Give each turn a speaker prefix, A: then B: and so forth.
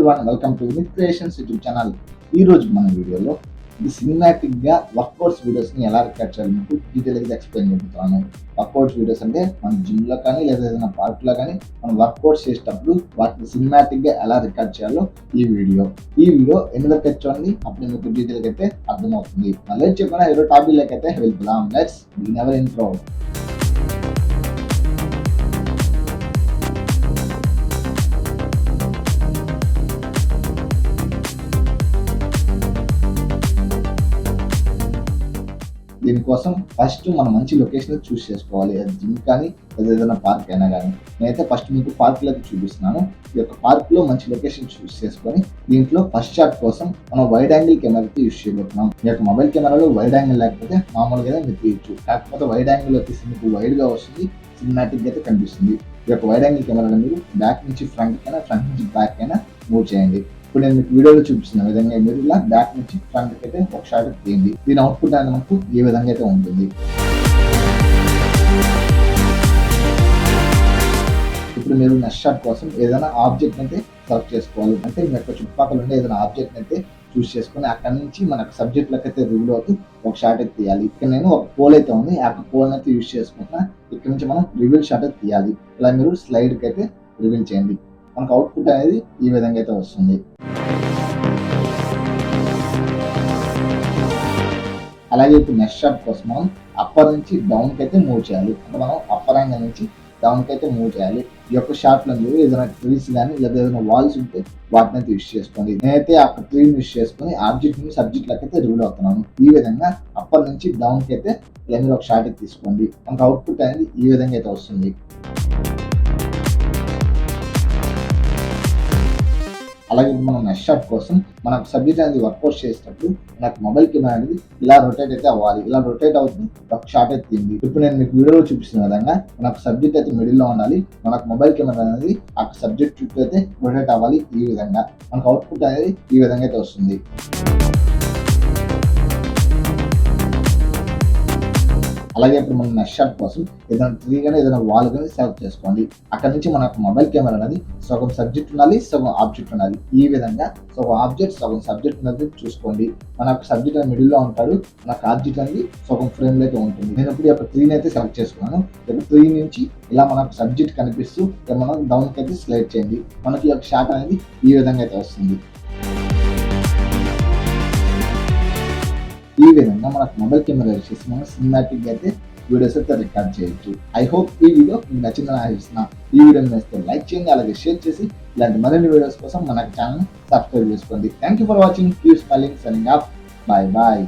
A: everyone, welcome to Vineeth Creations YouTube channel. ఈ రోజు మన వీడియోలో ఈ సినిమాటిక్ గా వర్కౌట్స్ వీడియోస్ ని ఎలా రికార్డ్ చేయాలి మీకు డీటెయిల్ గా ఎక్స్ప్లెయిన్ చేస్తున్నాను. వర్కౌట్స్ వీడియోస్ అంటే మన జిమ్ లో కానీ లేదా ఏదైనా పార్క్ లో కానీ మనం వర్కౌట్స్ చేసేటప్పుడు వాటిని సినిమాటిక్ గా ఎలా రికార్డ్ చేయాలో ఈ వీడియో ఎన్ని వరకు చూడండి, అప్పుడు మీకు డీటెయిల్ గా అయితే అర్థమవుతుంది. మళ్ళీ చెప్పిన ఈరోజు టాపిక్ లెక్క అయితే వెళ్తున్నాం. Let's begin our intro. దీనికోసం ఫస్ట్ మనం మంచి లొకేషన్ చూస్ చేసుకోవాలి. అది జిమ్ కానీ లేదా ఏదైనా పార్క్ అయినా కానీ. నేనైతే ఫస్ట్ మీకు పార్క్ లోకి చూపిస్తున్నాను. ఈ యొక్క పార్క్ లో మంచి లొకేషన్ చూస్ చేసుకొని దీంట్లో ఫస్ట్ షాట్ కోసం మనం వైడ్ యాంగిల్ కెమెరాతో యూస్ చేయబోతున్నాం. మీ యొక్క మొబైల్ కెమెరాలో వైడ్ యాంగిల్ లేకపోతే మామూలుగా మీరు తీయచ్చు. కాకపోతే వైడ్ యాంగిల్ వచ్చేసి మీకు వైడ్ గా వస్తుంది, సినిమాటిక్ అయితే కనిపిస్తుంది. ఈ యొక్క వైడ్ యాంగిల్ కెమెరాలో మీరు బ్యాక్ నుంచి ఫ్రంట్ కైనా ఫ్రంట్ నుంచి బ్యాక్ అయినా మూవ్ చేయండి. ఇప్పుడు నేను మీకు వీడియోలో చూపిస్తున్న విధంగా మీరు ఇలా బ్యాక్ నుంచి ఫ్రంట్ అయితే ఒక షాట్ తీయండి. దీని అవుట్పుట్ అనేది మనకు ఏ విధంగా అయితే ఉంటుంది. ఇప్పుడు మీరు నెక్స్ట్ షాట్ కోసం ఏదైనా ఆబ్జెక్ట్ అయితే సెలెక్ట్ చేసుకోవాలి. అంటే మీ యొక్క చుట్టుపక్కల ఉండే ఏదైనా ఆబ్జెక్ట్ అయితే చూస్ చేసుకుని అక్కడ నుంచి మనకు సబ్జెక్ట్ లెక్క అయితే రివీల్ అవుతూ ఒక షాట్ అయితే తీయాలి. ఇక్కడ నేను ఒక పోల్ అయితే ఉంది, ఆ పోల్ అయితే యూస్ చేసుకుంటున్నా. ఇక్కడ నుంచి మనం రివీల్ షాట్ అయితే తీయాలి. ఇలా మీరు స్లైడ్కి అయితే రివీల్ చేయండి. మనకు అవుట్పుట్ అనేది ఈ విధంగా అయితే వస్తుంది. అలాగే ఇప్పుడు నెక్స్ట్ షాట్ కోసం మనం అప్పర్ నుంచి డౌన్కి అయితే మూవ్ చేయాలి. అంటే మనం అప్పర్ యాంగిల్ నుంచి డౌన్కి అయితే మూవ్ చేయాలి. ఈ యొక్క షాట్ లో మీరు ఏదైనా ట్రీస్ కానీ లేదా ఏదైనా వాల్స్ ఉంటే వాటిని అయితే యూస్ చేసుకోండి. నేనైతే ఆ ట్రీని యూస్ చేసుకుని ఆబ్జెక్ట్ నుంచి సబ్జెక్ట్ లెక్క అయితే రివీల్ అవుతున్నాను. ఈ విధంగా అప్పర్ నుంచి డౌన్కి అయితే ఇలా మీరు ఒక షాట్ అయితే తీసుకోండి. మనకు అవుట్పుట్ అనేది ఈ విధంగా అయితే వస్తుంది. అలాగే మనం నెక్స్ట్ షాట్ కోసం మనకు సబ్జెక్ట్ అనేది వర్కౌట్ చేసేటప్పుడు నాకు మొబైల్ కెమెరా అనేది ఇలా రొటేట్ అయితే అవ్వాలి. ఇలా రొటేట్ అవుతుంది ఒక షాట్ అయితే తీయండి. ఇప్పుడు నేను మీకు వీడియోలో చూపిస్తున్న విధంగా మనకు సబ్జెక్ట్ అయితే మిడిల్ లో ఉండాలి. మనకు మొబైల్ కెమెరా అనేది ఆ సబ్జెక్ట్ చుట్టూ అయితే రొటేట్ అవ్వాలి. ఈ విధంగా మనకు అవుట్పుట్ అనేది ఈ విధంగా అయితే వస్తుంది. అలాగే ఇప్పుడు మనం నెక్స్ట్ షాట్ కోసం ఏదైనా ట్రీ కానీ ఏదైనా వాల్ కానీ సెలెక్ట్ చేసుకోండి. అక్కడ నుంచి మనకు మొబైల్ కెమెరా అనేది సగం సబ్జెక్ట్ ఉండాలి, సగం ఆబ్జెక్ట్ ఉండాలి. ఈ విధంగా సగం ఆబ్జెక్ట్ సగం సబ్జెక్ట్ అనేది చూసుకోండి. మనకు సబ్జెక్ట్ అనేది మిడిల్ లో ఉంటాడు, మనకు ఆబ్జెక్ట్ అనేది సగం ఫ్రేమ్ లో అయితే ఉంటుంది. నేను ఇప్పుడు ఈ యొక్క ట్రీని అయితే సెలెక్ట్ చేసుకున్నాను. ఇప్పుడు ట్రీ నుంచి ఇలా మనకు సబ్జెక్ట్ కనిపిస్తూ మనం డౌన్ కి అయితే స్లైడ్ చేయండి. మనకి ఈ యొక్క షాట్ అనేది ఈ విధంగా అయితే వస్తుంది. ఈ విధంగా మనకు మొబైల్ కెమెరా యూస్ చేసి మనం సినిమాటిక్ అయితే వీడియోస్ అయితే రికార్డ్ చేయొచ్చు. ఐ హోప్ ఈ వీడియో మీకు నచ్చిందని ఆశిస్తున్నా. ఈ వీడియోని నచ్చితే లైక్ చేయండి, అలాగే షేర్ చేసి ఇలాంటి మరిన్ని వీడియోస్ కోసం మన ఛానల్ సబ్స్క్రైబ్ చేసుకోండి. Thank you for watching. Keep smiling, signing off. Bye bye.